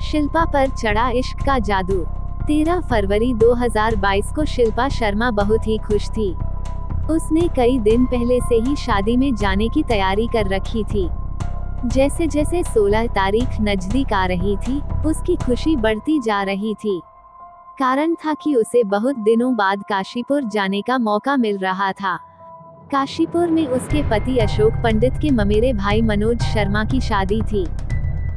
शिल्पा पर चढ़ा इश्क का जादू। 13 फरवरी 2022 को शिल्पा शर्मा बहुत ही खुश थी। उसने कई दिन पहले से ही शादी में जाने की तैयारी कर रखी थी। जैसे जैसे 16 तारीख नजदीक आ रही थी, उसकी खुशी बढ़ती जा रही थी। कारण था कि उसे बहुत दिनों बाद काशीपुर जाने का मौका मिल रहा था। काशीपुर में उसके पति अशोक पंडित के ममेरे भाई मनोज शर्मा की शादी थी।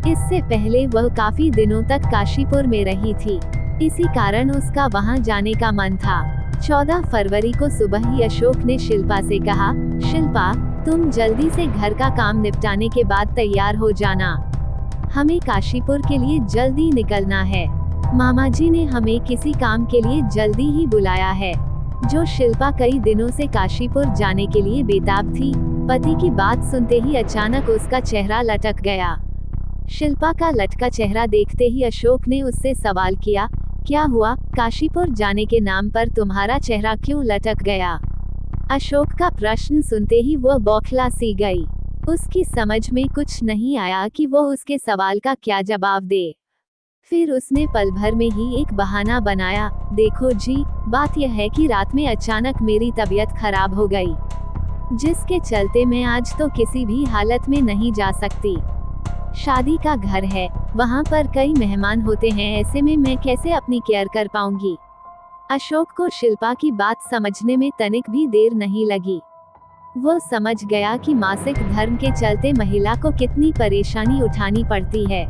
इससे पहले वह काफी दिनों तक काशीपुर में रही थी, इसी कारण उसका वहां जाने का मन था। 14 फरवरी को सुबह ही अशोक ने शिल्पा से कहा, शिल्पा, तुम जल्दी से घर का काम निपटाने के बाद तैयार हो जाना। हमें काशीपुर के लिए जल्दी निकलना है। मामा जी ने हमें किसी काम के लिए जल्दी ही बुलाया है। जो शिल्पा कई दिनों से काशीपुर जाने के लिए बेताब थी, पति की बात सुनते ही अचानक उसका चेहरा लटक गया। शिल्पा का लटका चेहरा देखते ही अशोक ने उससे सवाल किया, क्या हुआ? काशीपुर जाने के नाम पर तुम्हारा चेहरा क्यों लटक गया? अशोक का प्रश्न सुनते ही वह बौखला सी गई। उसकी समझ में कुछ नहीं आया कि वह उसके सवाल का क्या जवाब दे। फिर उसने पल भर में ही एक बहाना बनाया, देखो जी, बात यह है कि रात में अचानक मेरी तबीयत खराब हो गई, जिसके चलते मैं आज तो किसी भी हालत में नहीं जा सकती। शादी का घर है, वहाँ पर कई मेहमान होते हैं, ऐसे में मैं कैसे अपनी केयर कर पाऊंगी? अशोक को शिल्पा की बात समझने में तनिक भी देर नहीं लगी। वो समझ गया कि मासिक धर्म के चलते महिला को कितनी परेशानी उठानी पड़ती है।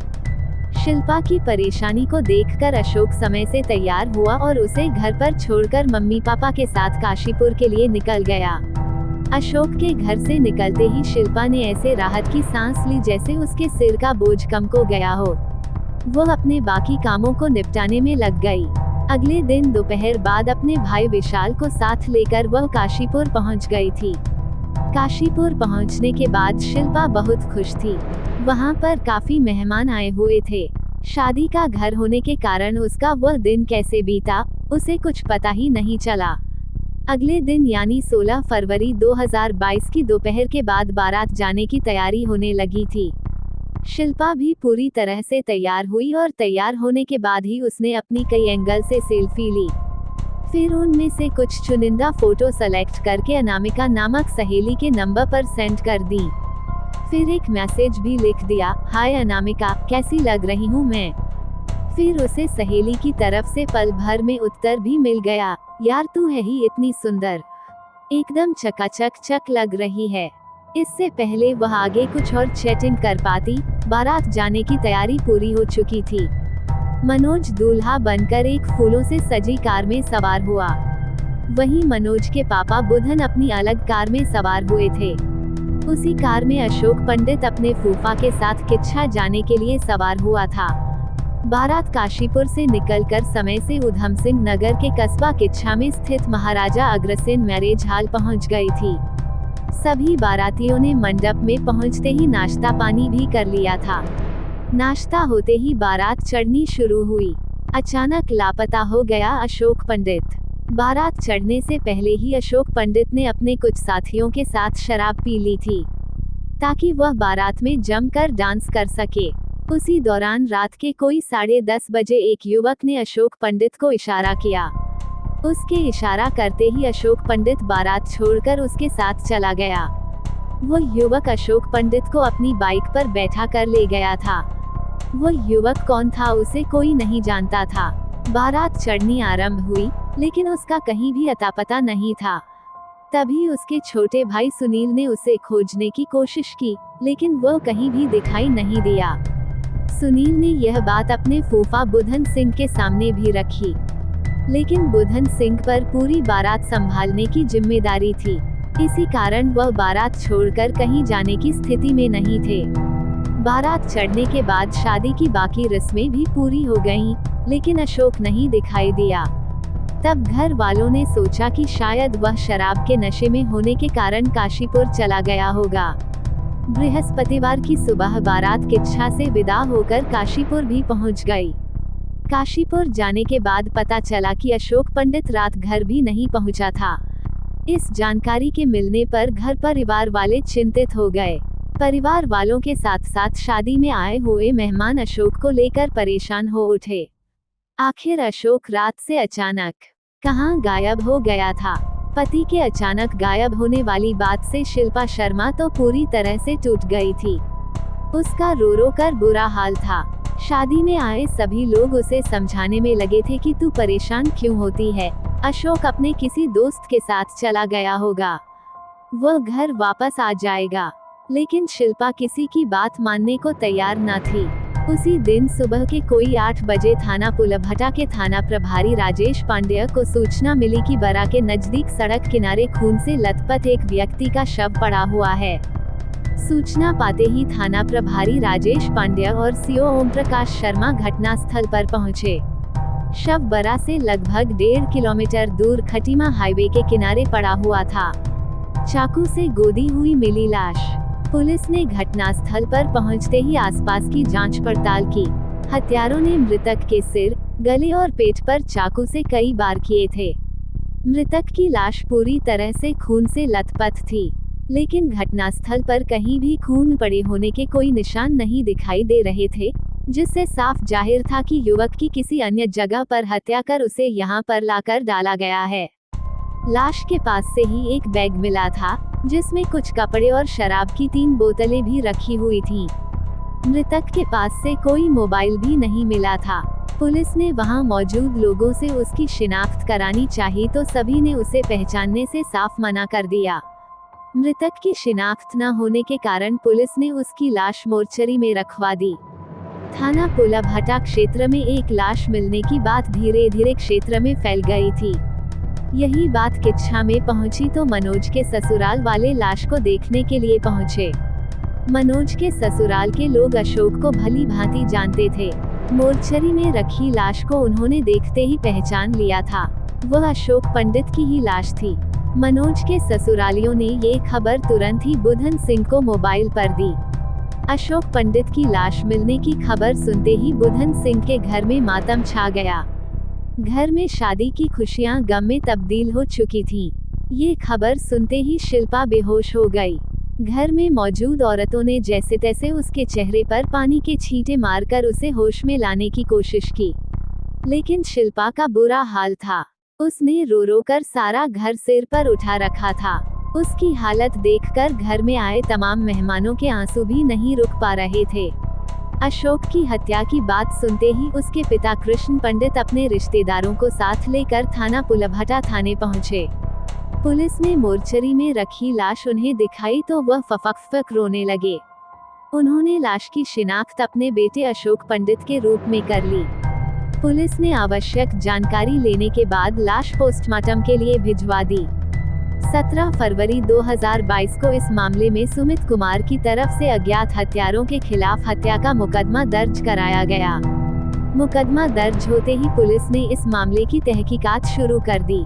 शिल्पा की परेशानी को देखकर अशोक समय से तैयार हुआ और उसे घर पर छोड़कर मम्मी पापा के साथ काशीपुर के लिए निकल गया। अशोक के घर से निकलते ही शिल्पा ने ऐसे राहत की सांस ली जैसे उसके सिर का बोझ कम हो गया हो। वह अपने बाकी कामों को निपटाने में लग गई। अगले दिन दोपहर बाद अपने भाई विशाल को साथ लेकर वह काशीपुर पहुंच गई थी। काशीपुर पहुंचने के बाद शिल्पा बहुत खुश थी। वहां पर काफी मेहमान आए हुए थे। शादी का घर होने के कारण उसका वह दिन कैसे बीता, उसे कुछ पता ही नहीं चला। अगले दिन यानी 16 फरवरी 2022 की दोपहर के बाद बारात जाने की तैयारी होने लगी थी। शिल्पा भी पूरी तरह से तैयार हुई और तैयार होने के बाद ही उसने अपनी कई एंगल से सेल्फी ली। फिर उनमें से कुछ चुनिंदा फोटो सेलेक्ट करके अनामिका नामक सहेली के नंबर पर सेंड कर दी। फिर एक मैसेज भी लिख दिया, हाय अनामिका, कैसी लग रही हूँ मैं? फिर उसे सहेली की तरफ से पल भर में उत्तर भी मिल गया, यार तू है ही इतनी सुंदर, एकदम चकाचक लग रही है। इससे पहले वह आगे कुछ और चैटिंग कर पाती, बारात जाने की तैयारी पूरी हो चुकी थी। मनोज दूल्हा बनकर एक फूलों से सजी कार में सवार हुआ। वहीं मनोज के पापा बुधन अपनी अलग कार में सवार हुए थे। उसी कार में अशोक पंडित अपने फूफा के साथ किच्छा जाने के लिए सवार हुआ था। बारात काशीपुर से निकलकर समय से उधम सिंह नगर के कस्बा किच्छा में स्थित महाराजा अग्रसेन मैरिज हॉल पहुंच गई थी। सभी बारातियों ने मंडप में पहुंचते ही नाश्ता पानी भी कर लिया था। नाश्ता होते ही बारात चढ़नी शुरू हुई। अचानक लापता हो गया अशोक पंडित। बारात चढ़ने से पहले ही अशोक पंडित ने अपने कुछ साथियों के साथ शराब पी ली थी, ताकि वह बारात में जमकर डांस कर सके। उसी दौरान रात के कोई 10:30 बजे एक युवक ने अशोक पंडित को इशारा किया। उसके इशारा करते ही अशोक पंडित बारात छोड़कर उसके साथ चला गया। वह युवक अशोक पंडित को अपनी बाइक पर बैठा कर ले गया था। वह युवक कौन था उसे कोई नहीं जानता था। बारात चढ़नी आरंभ हुई, लेकिन उसका कहीं भी अता पता नहीं था। तभी उसके छोटे भाई सुनील ने उसे खोजने की कोशिश की, लेकिन वह कहीं भी दिखाई नहीं दिया। सुनील ने यह बात अपने फूफा बुधन सिंह के सामने भी रखी, लेकिन बुधन सिंह पर पूरी बारात संभालने की जिम्मेदारी थी। इसी कारण वह बारात छोड़कर कहीं जाने की स्थिति में नहीं थे। बारात चढ़ने के बाद शादी की बाकी रस्में भी पूरी हो गईं, लेकिन अशोक नहीं दिखाई दिया। तब घर वालों ने सोचा कि शायद वह शराब के नशे में होने के कारण काशीपुर चला गया होगा। बृहस्पतिवार की सुबह बारात किच्छा से विदा होकर काशीपुर भी पहुंच गई। काशीपुर जाने के बाद पता चला कि अशोक पंडित रात घर भी नहीं पहुंचा था। इस जानकारी के मिलने पर घर परिवार वाले चिंतित हो गए। परिवार वालों के साथ साथ शादी में आए हुए मेहमान अशोक को लेकर परेशान हो उठे। आखिर अशोक रात से अचानक कहां गायब हो गया था? पति के अचानक गायब होने वाली बात से शिल्पा शर्मा तो पूरी तरह से टूट गई थी। उसका रो रो कर बुरा हाल था। शादी में आए सभी लोग उसे समझाने में लगे थे कि तू परेशान क्यों होती है, अशोक अपने किसी दोस्त के साथ चला गया होगा, वह घर वापस आ जाएगा। लेकिन शिल्पा किसी की बात मानने को तैयार न थी। उसी दिन सुबह के कोई 8 बजे थाना पुलभटा के थाना प्रभारी राजेश पांड्या को सूचना मिली कि बरा के नजदीक सड़क किनारे खून से लथपथ एक व्यक्ति का शव पड़ा हुआ है। सूचना पाते ही थाना प्रभारी राजेश पांड्या और सीओ ओम प्रकाश शर्मा घटनास्थल पर पहुंचे। शव बरा से लगभग 1.5 किलोमीटर दूर खटीमा हाईवे के किनारे पड़ा हुआ था। चाकू से गोदी हुई मिली लाश। पुलिस ने घटनास्थल पर पहुंचते ही आसपास की जांच पड़ताल की। हत्यारों ने मृतक के सिर, गले और पेट पर चाकू से कई बार किए थे। मृतक की लाश पूरी तरह से खून से लथपथ थी, लेकिन घटनास्थल पर कहीं भी खून पड़े होने के कोई निशान नहीं दिखाई दे रहे थे, जिससे साफ जाहिर था कि युवक की किसी अन्य जगह पर हत्या कर उसे यहां पर लाकर डाला गया है। लाश के पास से ही एक बैग मिला था, जिसमें कुछ कपड़े और शराब की 3 बोतलें भी रखी हुई थीं। मृतक के पास से कोई मोबाइल भी नहीं मिला था। पुलिस ने वहां मौजूद लोगों से उसकी शिनाख्त करानी चाहिए तो सभी ने उसे पहचानने से साफ मना कर दिया। मृतक की शिनाख्त न होने के कारण पुलिस ने उसकी लाश मोर्चरी में रखवा दी। थाना पुलभटा क्षेत्र में एक लाश मिलने की बात धीरे धीरे क्षेत्र में फैल गई थी। यही बात किच्छा में पहुंची तो मनोज के ससुराल वाले लाश को देखने के लिए पहुंचे। मनोज के ससुराल के लोग अशोक को भली भांति जानते थे। मोर्चरी में रखी लाश को उन्होंने देखते ही पहचान लिया था, वह अशोक पंडित की ही लाश थी। मनोज के ससुरालियों ने ये खबर तुरंत ही बुधन सिंह को मोबाइल पर दी। अशोक पंडित की लाश मिलने की खबर सुनते ही बुधन सिंह के घर में मातम छा गया। घर में शादी की खुशियां गम में तब्दील हो चुकी थीं। ये खबर सुनते ही शिल्पा बेहोश हो गई। घर में मौजूद औरतों ने जैसे तैसे उसके चेहरे पर पानी के छींटे मारकर उसे होश में लाने की कोशिश की, लेकिन शिल्पा का बुरा हाल था। उसने रो रो कर सारा घर सिर पर उठा रखा था। उसकी हालत देखकर घर में आए तमाम मेहमानों के आंसू भी नहीं रुक पा रहे थे। अशोक की हत्या की बात सुनते ही उसके पिता कृष्ण पंडित अपने रिश्तेदारों को साथ लेकर थाना पुलभटा थाने पहुंचे। पुलिस ने मोर्चरी में रखी लाश उन्हें दिखाई तो वह फफक रोने लगे। उन्होंने लाश की शिनाख्त अपने बेटे अशोक पंडित के रूप में कर ली। पुलिस ने आवश्यक जानकारी लेने के बाद लाश पोस्टमार्टम के लिए भिजवा दी। 17 फरवरी 2022 को इस मामले में सुमित कुमार की तरफ से अज्ञात हत्यारों के खिलाफ हत्या का मुकदमा दर्ज कराया गया। मुकदमा दर्ज होते ही पुलिस ने इस मामले की तहकीकात शुरू कर दी।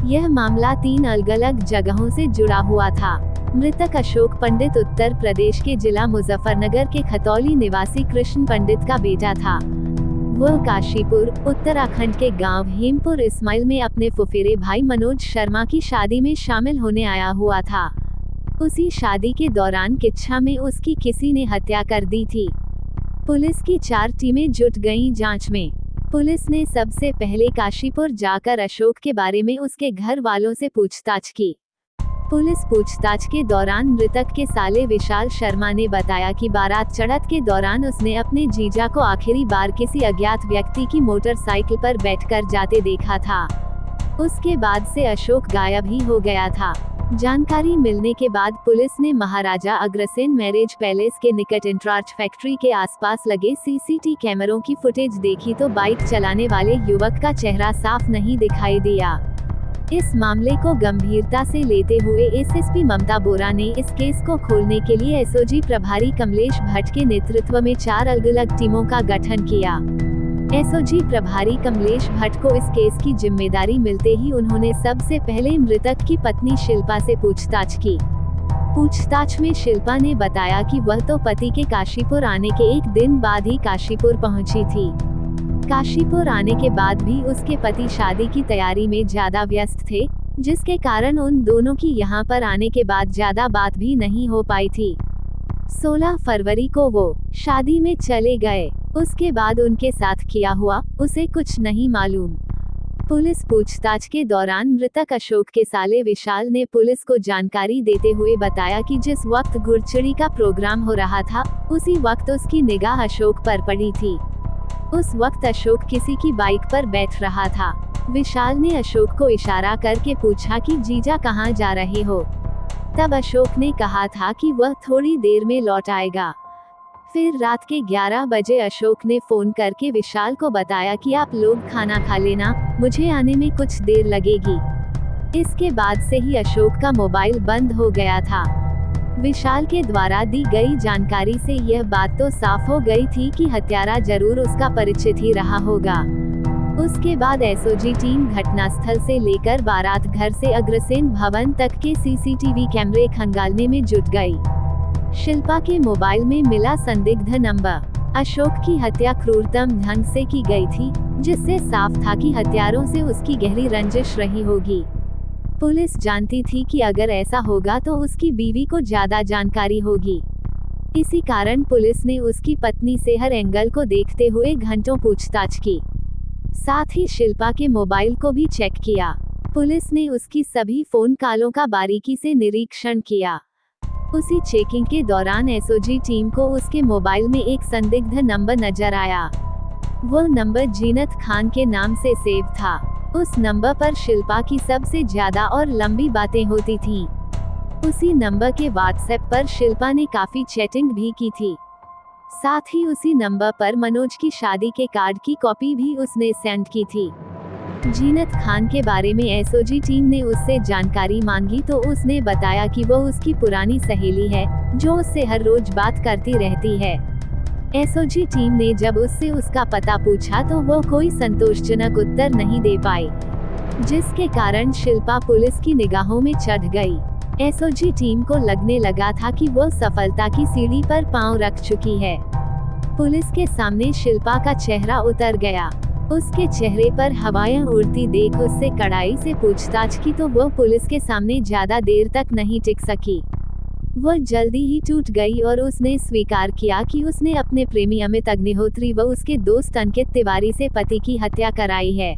यह मामला 3 अलग-अलग जगहों से जुड़ा हुआ था। मृतक अशोक पंडित उत्तर प्रदेश के जिला मुजफ्फरनगर के खतौली निवासी कृष्ण पंडित का बेटा था। वह काशीपुर, उत्तराखंड के गांव हेमपुर इस्माइल में अपने फुफेरे भाई मनोज शर्मा की शादी में शामिल होने आया हुआ था। उसी शादी के दौरान किच्छा में उसकी किसी ने हत्या कर दी थी। पुलिस की 4 टीमें जुट गईं जांच में। पुलिस ने सबसे पहले काशीपुर जाकर अशोक के बारे में उसके घर वालों से पूछताछ की। पुलिस पूछताछ के दौरान मृतक के साले विशाल शर्मा ने बताया कि बारात चढ़त के दौरान उसने अपने जीजा को आखिरी बार किसी अज्ञात व्यक्ति की मोटरसाइकिल पर बैठकर जाते देखा था। उसके बाद से अशोक गायब ही हो गया था। जानकारी मिलने के बाद पुलिस ने महाराजा अग्रसेन मैरिज पैलेस के निकट इंट्रार्च फैक्ट्री के आसपास लगे सीसीटीवी कैमरों की फुटेज देखी तो बाइक चलाने वाले युवक का चेहरा साफ नहीं दिखाई दिया। इस मामले को गंभीरता से लेते हुए एसएसपी ममता बोरा ने इस केस को खोलने के लिए एसओजी प्रभारी कमलेश भट्ट के नेतृत्व में 4 अलग-अलग टीमों का गठन किया। एसओजी प्रभारी कमलेश भट्ट को इस केस की जिम्मेदारी मिलते ही उन्होंने सबसे पहले मृतक की पत्नी शिल्पा से पूछताछ की। पूछताछ में शिल्पा ने बताया कि वह तो पति के काशीपुर आने के 1 दिन बाद ही काशीपुर पहुंची थी। काशीपुर आने के बाद भी उसके पति शादी की तैयारी में ज्यादा व्यस्त थे, जिसके कारण उन दोनों की यहां पर आने के बाद ज्यादा बात भी नहीं हो पाई थी। 16 फरवरी को वो शादी में चले गए। उसके बाद उनके साथ क्या हुआ उसे कुछ नहीं मालूम। पुलिस पूछताछ के दौरान मृतक अशोक के साले विशाल ने पुलिस को जानकारी देते हुए बताया कि जिस वक्त घुड़चढ़ी का प्रोग्राम हो रहा था, उसी वक्त उसकी निगाह अशोक पर पड़ी थी। उस वक्त अशोक किसी की बाइक पर बैठ रहा था। विशाल ने अशोक को इशारा करके पूछा कि जीजा कहाँ जा रहे हो। तब अशोक ने कहा था कि वह थोड़ी देर में लौट आएगा। फिर रात के 11 बजे अशोक ने फोन करके विशाल को बताया कि आप लोग खाना खा लेना, मुझे आने में कुछ देर लगेगी। इसके बाद से ही अशोक का मोबाइल बंद हो गया था। विशाल के द्वारा दी गई जानकारी से यह बात तो साफ हो गई थी कि हत्यारा जरूर उसका परिचित ही रहा होगा। उसके बाद एसओजी टीम घटनास्थल से लेकर बारात घर से अग्रसेन भवन तक के सीसीटीवी कैमरे खंगालने में जुट गई। शिल्पा के मोबाइल में मिला संदिग्ध नंबर। अशोक की हत्या क्रूरतम ढंग से की गई थी, जिससे साफ था कि हत्यारों से उसकी गहरी रंजिश रही होगी। पुलिस जानती थी कि अगर ऐसा होगा तो उसकी बीवी को ज्यादा जानकारी होगी। इसी कारण पुलिस ने उसकी पत्नी से हर एंगल को देखते हुए घंटों पूछताछ की। साथ ही शिल्पा के मोबाइल को भी चेक किया। पुलिस ने उसकी सभी फोन कॉलों का बारीकी से निरीक्षण किया। उसी चेकिंग के दौरान एसओजी टीम को उसके मोबाइल में एक संदिग्ध नंबर नजर आया। वह नंबर जीनत खान के नाम से सेव था। उस नंबर पर शिल्पा की सबसे ज्यादा और लंबी बातें होती थीं। उसी नंबर के व्हाट्सएप पर शिल्पा ने काफी चैटिंग भी की थी। साथ ही उसी नंबर पर मनोज की शादी के कार्ड की कॉपी भी उसने सेंड की थी। जीनत खान के बारे में एसओजी टीम ने उससे जानकारी मांगी तो उसने बताया कि वह उसकी पुरानी सहेली है, जो उससे हर रोज बात करती रहती है। एसओजी टीम ने जब उससे उसका पता पूछा तो वो कोई संतोषजनक उत्तर नहीं दे पाई, जिसके कारण शिल्पा पुलिस की निगाहों में चढ़ गई। एसओजी टीम को लगने लगा था कि वह सफलता की सीढ़ी पर पांव रख चुकी है। पुलिस के सामने शिल्पा का चेहरा उतर गया। उसके चेहरे पर हवाएं उड़ती देख उससे कड़ाई से पूछताछ की तो वह पुलिस के सामने ज्यादा देर तक नहीं टिक सकी। वह जल्दी ही टूट गई और उसने स्वीकार किया कि उसने अपने प्रेमी अमित अग्निहोत्री व उसके दोस्त अंकित तिवारी से पति की हत्या कराई है।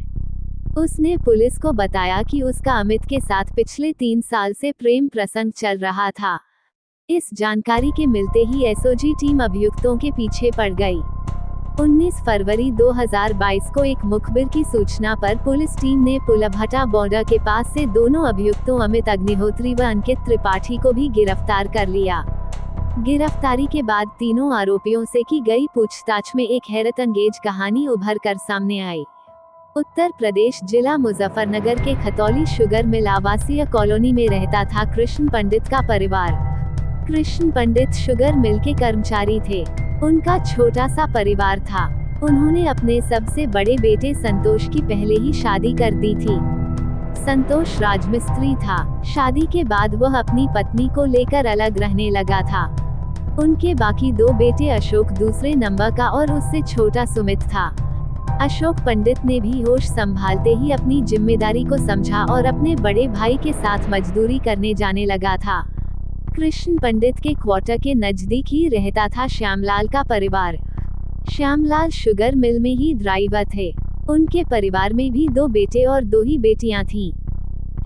उसने पुलिस को बताया कि उसका अमित के साथ पिछले 3 साल से प्रेम प्रसंग चल रहा था। इस जानकारी के मिलते ही एसओजी टीम अभियुक्तों के पीछे पड़ गई। 19 फरवरी 2022 को एक मुखबिर की सूचना पर पुलिस टीम ने पुलभटा बॉर्डर के पास से दोनों अभियुक्तों अमित अग्निहोत्री व अंकित त्रिपाठी को भी गिरफ्तार कर लिया। गिरफ्तारी के बाद तीनों आरोपियों से की गई पूछताछ में एक हैरतअंगेज कहानी उभर कर सामने आई। उत्तर प्रदेश जिला मुजफ्फरनगर के खतौली शुगर मिल आवासीय कॉलोनी में रहता था कृष्ण पंडित का परिवार। कृष्ण पंडित शुगर मिल के कर्मचारी थे। उनका छोटा सा परिवार था। उन्होंने अपने सबसे बड़े बेटे संतोष की पहले ही शादी कर दी थी। संतोष राजमिस्त्री था। शादी के बाद वह अपनी पत्नी को लेकर अलग रहने लगा था। उनके बाकी 2 बेटे अशोक दूसरे नंबर का और उससे छोटा सुमित था। अशोक पंडित ने भी होश संभालते ही अपनी जिम्मेदारी को समझा और अपने बड़े भाई के साथ मजदूरी करने जाने लगा था। कृष्ण पंडित के क्वार्टर के नजदीक ही रहता था श्यामलाल का परिवार। श्यामलाल शुगर मिल में ही ड्राइवर थे। उनके परिवार में भी 2 बेटे और 2 ही बेटियां थीं।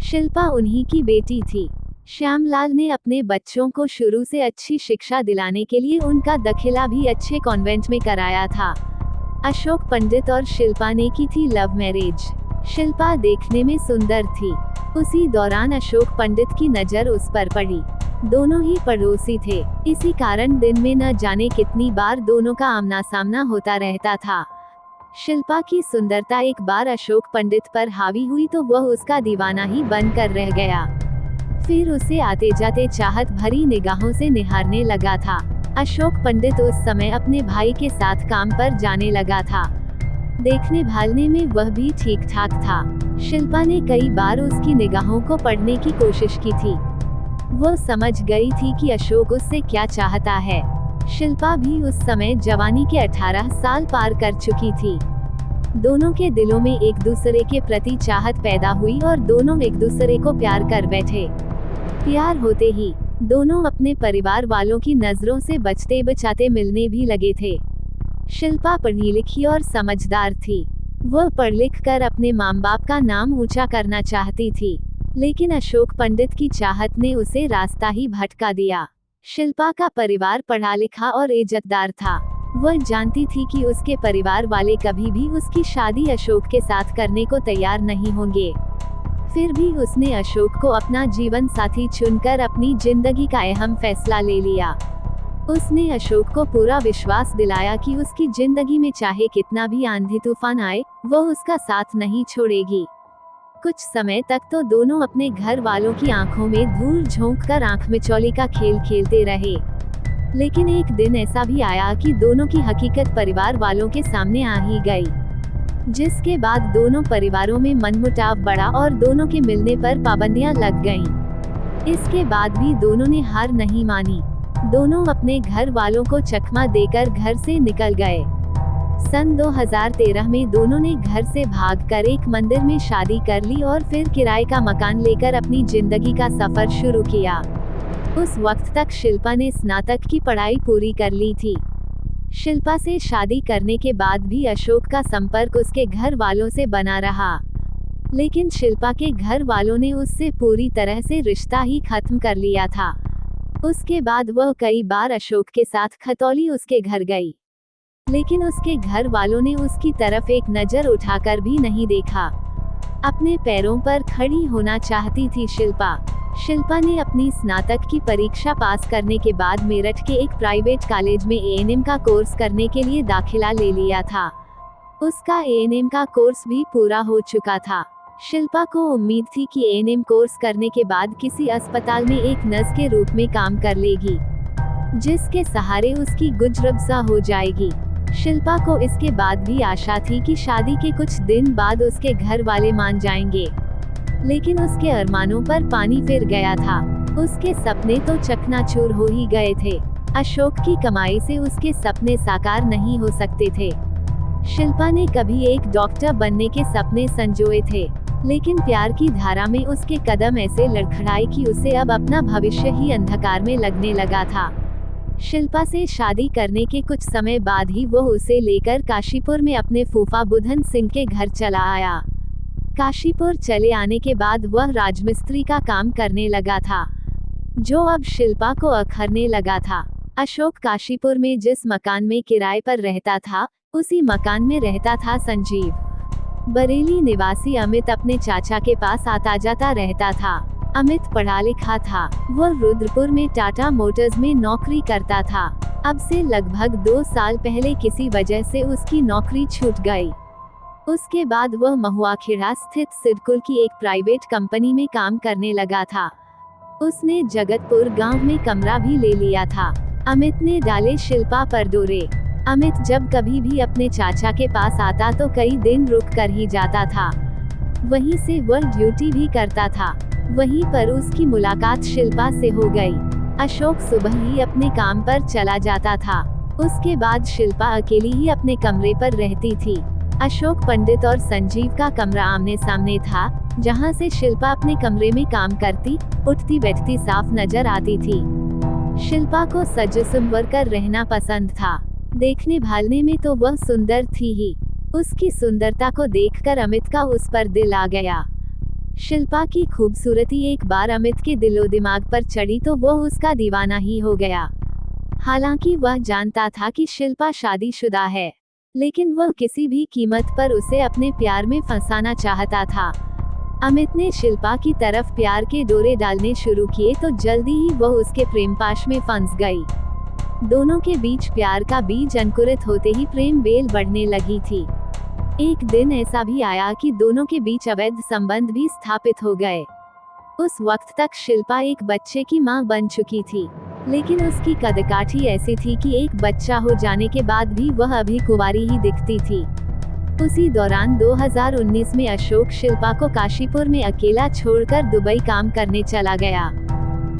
शिल्पा उन्हीं की बेटी थी। श्यामलाल ने अपने बच्चों को शुरू से अच्छी शिक्षा दिलाने के लिए उनका दाखिला भी अच्छे कॉन्वेंट में कराया था। अशोक पंडित और शिल्पा ने की थी लव मैरिज। शिल्पा देखने में सुंदर थी। उसी दौरान अशोक पंडित की नजर उस पर पड़ी। दोनों ही पड़ोसी थे। इसी कारण दिन में न जाने कितनी बार दोनों का आमना सामना होता रहता था। शिल्पा की सुंदरता एक बार अशोक पंडित पर हावी हुई तो वह उसका दीवाना ही बनकर रह गया। फिर उसे आते जाते चाहत भरी निगाहों से निहारने लगा था। अशोक पंडित उस समय अपने भाई के साथ काम पर जाने लगा था। देखने भालने में वह भी ठीक ठाक था। शिल्पा ने कई बार उसकी निगाहों को पढ़ने की कोशिश की थी। वह समझ गई थी कि अशोक उससे क्या चाहता है। शिल्पा भी उस समय जवानी के 18 साल पार कर चुकी थी। दोनों के दिलों में एक दूसरे के प्रति चाहत पैदा हुई और दोनों एक दूसरे को प्यार कर बैठे। प्यार होते ही दोनों अपने परिवार वालों की नजरों से बचते बचाते मिलने भी लगे थे। शिल्पा पढ़ी लिखी और समझदार थी। वह पढ़ लिख कर अपने माँ बाप का नाम ऊंचा करना चाहती थी, लेकिन अशोक पंडित की चाहत ने उसे रास्ता ही भटका दिया। शिल्पा का परिवार पढ़ा लिखा और इज्जतदार था। वह जानती थी कि उसके परिवार वाले कभी भी उसकी शादी अशोक के साथ करने को तैयार नहीं होंगे। फिर भी उसने अशोक को अपना जीवन साथी चुनकर अपनी जिंदगी का अहम फैसला ले लिया। उसने अशोक को पूरा विश्वास दिलाया कि उसकी जिंदगी में चाहे कितना भी आंधी तूफान आए, वह उसका साथ नहीं छोड़ेगी। कुछ समय तक तो दोनों अपने घर वालों की आंखों में धूल झोंककर आंख मिचौली का खेल खेलते रहे। लेकिन एक दिन ऐसा भी आया कि दोनों की हकीकत परिवार वालों के सामने आ ही गई, जिसके बाद दोनों परिवारों में मनमुटाव बढ़ा और दोनों के मिलने पर पाबंदियां लग गईं। इसके बाद भी दोनों ने हार नहीं मानी। दोनों अपने घर वालों को चकमा देकर घर से निकल गए। सन 2013 में दोनों ने घर से भागकर एक मंदिर में शादी कर ली और फिर किराए का मकान लेकर अपनी जिंदगी का सफर शुरू किया। उस वक्त तक शिल्पा ने स्नातक की पढ़ाई पूरी कर ली थी। शिल्पा से शादी करने के बाद भी अशोक का संपर्क उसके घर वालों से बना रहा, लेकिन शिल्पा के घर वालों ने उससे पूरी तरह से रिश्ता ही खत्म कर लिया था। उसके बाद वह कई बार अशोक के साथ खतौली उसके घर गई, लेकिन उसके घर वालों ने उसकी तरफ एक नजर उठाकर भी नहीं देखा। अपने पैरों पर खड़ी होना चाहती थी शिल्पा। शिल्पा ने अपनी स्नातक की परीक्षा पास करने के बाद मेरठ के एक प्राइवेट कॉलेज में एएनएम का कोर्स करने के लिए दाखिला ले लिया था। उसका एएनएम का कोर्स भी पूरा हो चुका था। शिल्पा को उम्मीद थी कि एएनएम कोर्स करने के बाद किसी अस्पताल में एक नर्स के रूप में काम कर लेगी, जिसके सहारे उसकी गुजरबसा हो जाएगी। शिल्पा को इसके बाद भी आशा थी कि शादी के कुछ दिन बाद उसके घर वाले मान जाएंगे, लेकिन उसके अरमानों पर पानी फिर गया था। उसके सपने तो चकनाचूर हो ही गए थे। अशोक की कमाई से उसके सपने साकार नहीं हो सकते थे। शिल्पा ने कभी एक डॉक्टर बनने के सपने संजोए थे, लेकिन प्यार की धारा में उसके कदम ऐसे लड़खड़ाए कि उसे अब अपना भविष्य ही अंधकार में लगने लगा था। शिल्पा से शादी करने के कुछ समय बाद ही वह उसे लेकर काशीपुर में अपने फूफा बुधन सिंह के घर चला आया। काशीपुर चले आने के बाद वह राजमिस्त्री का काम करने लगा था, जो अब शिल्पा को अखरने लगा था। अशोक काशीपुर में जिस मकान में किराए पर रहता था, उसी मकान में रहता था संजीव। बरेली निवासी अमित अपने चाचा के पास आता जाता रहता था। अमित पढ़ा लिखा था। वह रुद्रपुर में टाटा मोटर्स में नौकरी करता था। अब से लगभग 2 साल पहले किसी वजह से उसकी नौकरी छूट गई। उसके बाद वह महुआखेड़ा स्थित सिडकुल की एक प्राइवेट कंपनी में काम करने लगा था। उसने जगतपुर गांव में कमरा भी ले लिया था। अमित ने डाले शिल्पा पर डोरे। अमित जब कभी भी अपने चाचा के पास आता तो कई दिन रुक कर ही जाता था। वहीं से वह ड्यूटी भी करता था। वहीं पर उसकी मुलाकात शिल्पा से हो गई। अशोक सुबह ही अपने काम पर चला जाता था। उसके बाद शिल्पा अकेली ही अपने कमरे पर रहती थी। अशोक पंडित और संजीव का कमरा आमने सामने था, जहां से शिल्पा अपने कमरे में काम करती, उठती बैठती साफ नजर आती थी। शिल्पा को सज संवर कर रहना पसंद था। देखने भालने में तो वह सुंदर थी ही। उसकी सुंदरता को देखकर अमित का उस पर दिल आ गया। शिल्पा की खूबसूरती एक बार अमित के दिलो दिमाग पर चढ़ी तो वह उसका दीवाना ही हो गया। हालांकि वह जानता था कि शिल्पा शादीशुदा है, लेकिन वह किसी भी कीमत पर उसे अपने प्यार में फंसाना चाहता था। अमित ने शिल्पा की तरफ प्यार के डोरे डालने शुरू किए तो जल्दी ही वह उसके प्रेम पाश में फंस गई। दोनों के बीच प्यार का बीज अंकुरित होते ही प्रेम बेल बढ़ने लगी थी। एक दिन ऐसा भी आया कि दोनों के बीच अवैध संबंध भी स्थापित हो गए। उस वक्त तक शिल्पा एक बच्चे की मां बन चुकी थी, लेकिन उसकी कदकाठी ऐसी थी कि एक बच्चा हो जाने के बाद भी वह अभी कुंवारी ही दिखती थी। उसी दौरान 2019 में अशोक शिल्पा को काशीपुर में अकेला छोड़कर दुबई काम करने चला गया।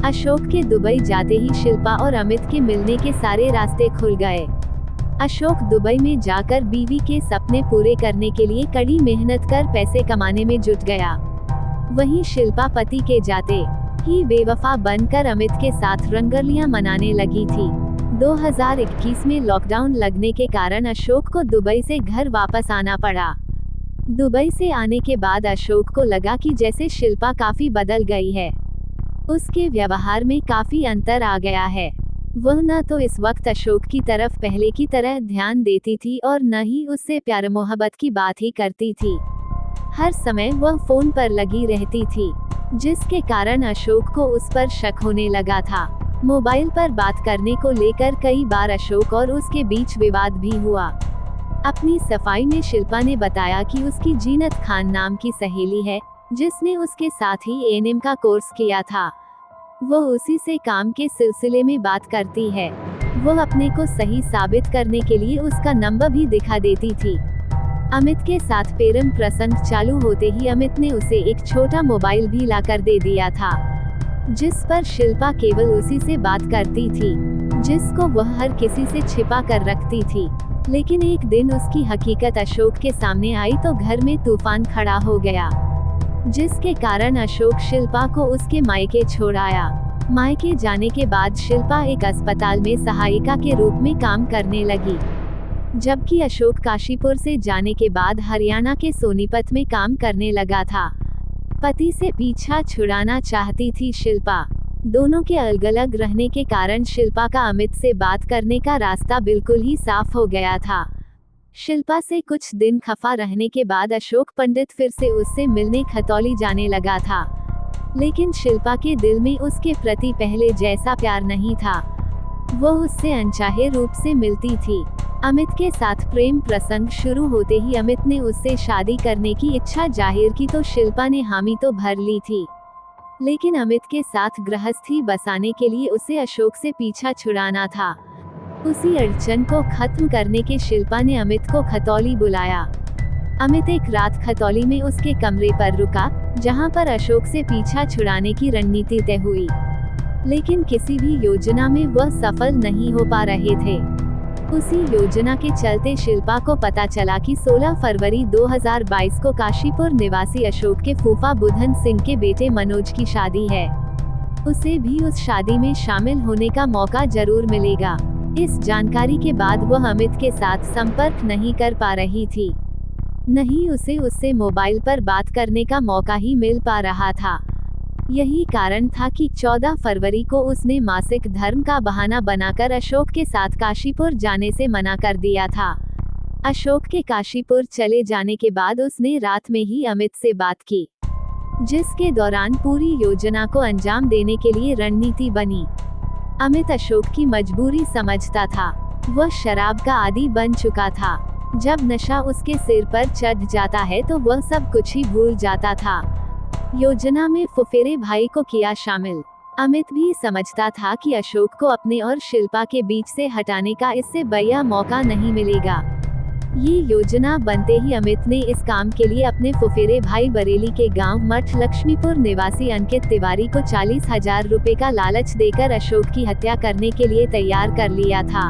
अशोक के दुबई जाते ही शिल्पा और अमित के मिलने के सारे रास्ते खुल गए। अशोक दुबई में जाकर बीवी के सपने पूरे करने के लिए कड़ी मेहनत कर पैसे कमाने में जुट गया। वहीं शिल्पा पति के जाते ही बेवफा बनकर अमित के साथ रंगरलियां मनाने लगी थी। 2021 में लॉकडाउन लगने के कारण अशोक को दुबई से घर वापस आना पड़ा। दुबई से आने के बाद अशोक को लगा कि जैसे शिल्पा काफी बदल गई है। उसके व्यवहार में काफी अंतर आ गया है। वह न तो इस वक्त अशोक की तरफ पहले की तरह ध्यान देती थी और न ही उससे प्यार मोहब्बत की बात ही करती थी। हर समय वह फोन पर लगी रहती थी, जिसके कारण अशोक को उस पर शक होने लगा था। मोबाइल पर बात करने को लेकर कई बार अशोक और उसके बीच विवाद भी हुआ। अपनी सफाई में शिल्पा ने बताया कि उसकी जीनत खान नाम की सहेली है, जिसने उसके साथ ही एएनएम का कोर्स किया था। वह उसी से काम के सिलसिले में बात करती है। वह अपने को सही साबित करने के लिए उसका नंबर भी दिखा देती थी। अमित के साथ प्रेम प्रसंग चालू होते ही अमित ने उसे एक छोटा मोबाइल भी लाकर दे दिया था, जिस पर शिल्पा केवल उसी से बात करती थी, जिसको वह हर किसी से छिपा कर रखती थी। लेकिन एक दिन उसकी हकीकत अशोक के सामने आई तो घर में तूफान खड़ा हो गया, जिसके कारण अशोक शिल्पा को उसके मायके छोड़ आया। मायके जाने के बाद शिल्पा एक अस्पताल में सहायिका के रूप में काम करने लगी, जबकि अशोक काशीपुर से जाने के बाद हरियाणा के सोनीपत में काम करने लगा था। पति से पीछा छुड़ाना चाहती थी शिल्पा। दोनों के अलग अलग रहने के कारण शिल्पा का अमित से बात करने का रास्ता बिल्कुल ही साफ हो गया था। शिल्पा से कुछ दिन खफा रहने के बाद अशोक पंडित फिर से उससे मिलने खतौली जाने लगा था, लेकिन शिल्पा के दिल में उसके प्रति पहले जैसा प्यार नहीं था। वह उससे अनचाहे रूप से मिलती थी। अमित के साथ प्रेम प्रसंग शुरू होते ही अमित ने उससे शादी करने की इच्छा जाहिर की तो शिल्पा ने हामी तो भर ली थी। लेकिन अमित के साथ गृहस्थी बसाने के लिए उसे अशोक से पीछा छुड़ाना था। उसी अड़चन को खत्म करने के शिल्पा ने अमित को खतौली बुलाया। अमित एक रात खतौली में उसके कमरे पर रुका, जहां पर अशोक से पीछा छुड़ाने की रणनीति तय हुई, लेकिन किसी भी योजना में वह सफल नहीं हो पा रहे थे। उसी योजना के चलते शिल्पा को पता चला कि 16 फरवरी 2022 को काशीपुर निवासी अशोक के फूफा बुधन सिंह के बेटे मनोज की शादी है। उसे भी उस शादी में शामिल होने का मौका जरूर मिलेगा। इस जानकारी के बाद वह अमित के साथ संपर्क नहीं कर पा रही थी, नहीं उसे उससे मोबाइल पर बात करने का मौका ही मिल पा रहा था। यही कारण था कि 14 फरवरी को उसने मासिक धर्म का बहाना बनाकर अशोक के साथ काशीपुर जाने से मना कर दिया था। अशोक के काशीपुर चले जाने के बाद उसने रात में ही अमित से बात की, जिसके दौरान पूरी योजना को अंजाम देने के लिए रणनीति बनी। अमित अशोक की मजबूरी समझता था। वह शराब का आदी बन चुका था। जब नशा उसके सिर पर चढ़ जाता है तो वह सब कुछ ही भूल जाता था। योजना में फुफेरे भाई को किया शामिल। अमित भी समझता था कि अशोक को अपने और शिल्पा के बीच से हटाने का इससे बढ़िया मौका नहीं मिलेगा। ये योजना बनते ही अमित ने इस काम के लिए अपने फुफेरे भाई बरेली के गांव मठ लक्ष्मीपुर निवासी अंकित तिवारी को 40,000 रुपए का लालच देकर अशोक की हत्या करने के लिए तैयार कर लिया था।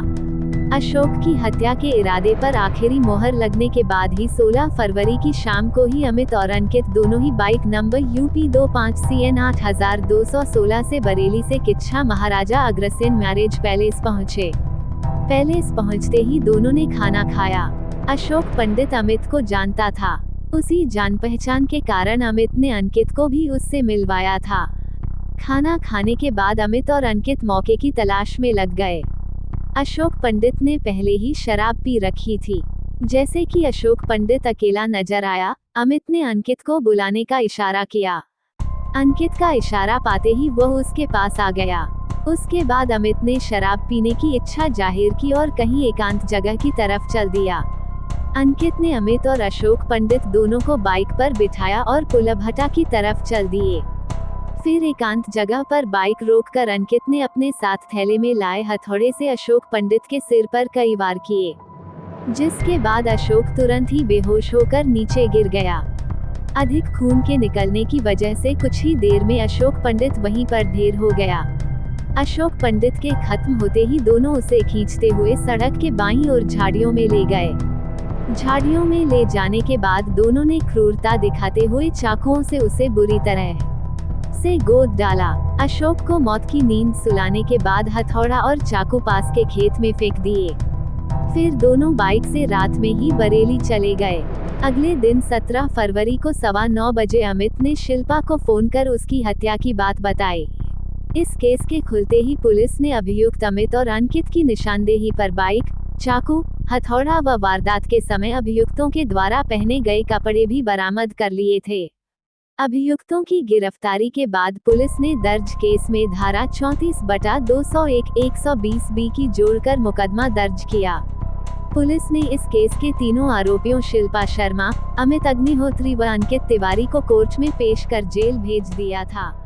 अशोक की हत्या के इरादे पर आखिरी मोहर लगने के बाद ही 16 फरवरी की शाम को ही अमित और अंकित दोनों ही बाइक नंबर UP 25CN 8216 से बरेली से किच्छा महाराजा अग्रसेन मैरिज पैलेस पहुंचे। पैलेस पहुंचते ही दोनों ने खाना खाया। अशोक पंडित अमित को जानता था। उसी जान पहचान के कारण अमित ने अंकित को भी उससे मिलवाया था। खाना खाने के बाद अमित और अंकित मौके की तलाश में लग गए। अशोक पंडित ने पहले ही शराब पी रखी थी। जैसे कि अशोक पंडित अकेला नजर आया, अमित ने अंकित को बुलाने का इशारा किया। अंकित का इशारा पाते ही वह उसके पास आ गया। उसके बाद अमित ने शराब पीने की इच्छा जाहिर की और कहीं एकांत जगह की तरफ चल दिया। अंकित ने अमित और अशोक पंडित दोनों को बाइक पर बिठाया और पुलभट्टा की तरफ चल दिए। फिर एकांत जगह पर बाइक रोककर अंकित ने अपने साथ थैले में लाए हथौड़े से अशोक पंडित के सिर पर कई वार किए, जिसके बाद अशोक तुरंत ही बेहोश होकर नीचे गिर गया। अधिक खून के निकलने की वजह से कुछ ही देर में अशोक पंडित वहीं पर ढेर हो गया। अशोक पंडित के खत्म होते ही दोनों उसे खींचते हुए सड़क के बाईं ओर झाड़ियों में ले गए। झाड़ियों में ले जाने के बाद दोनों ने क्रूरता दिखाते हुए चाकुओं से उसे बुरी तरह से गोद डाला। अशोक को मौत की नींद सुलाने के बाद हथौड़ा और चाकू पास के खेत में फेंक दिए। फिर दोनों बाइक से रात में ही बरेली चले गए। अगले दिन 17 फरवरी को 9:15 बजे अमित ने शिल्पा को फोन कर उसकी हत्या की बात बताई। इस केस के खुलते ही पुलिस ने अभियुक्त अमित और अंकित की निशानदेही पर बाइक, चाकू, हथौड़ा व वारदात के समय अभियुक्तों के द्वारा पहने गए कपड़े भी बरामद कर लिए थे। अभियुक्तों की गिरफ्तारी के बाद पुलिस ने दर्ज केस में धारा 34/201 120B की जोड़कर मुकदमा दर्ज किया। पुलिस ने इस केस के तीनों आरोपियों शिल्पा शर्मा, अमित अग्निहोत्री व अंकित तिवारी को कोर्ट में पेश कर जेल भेज दिया था।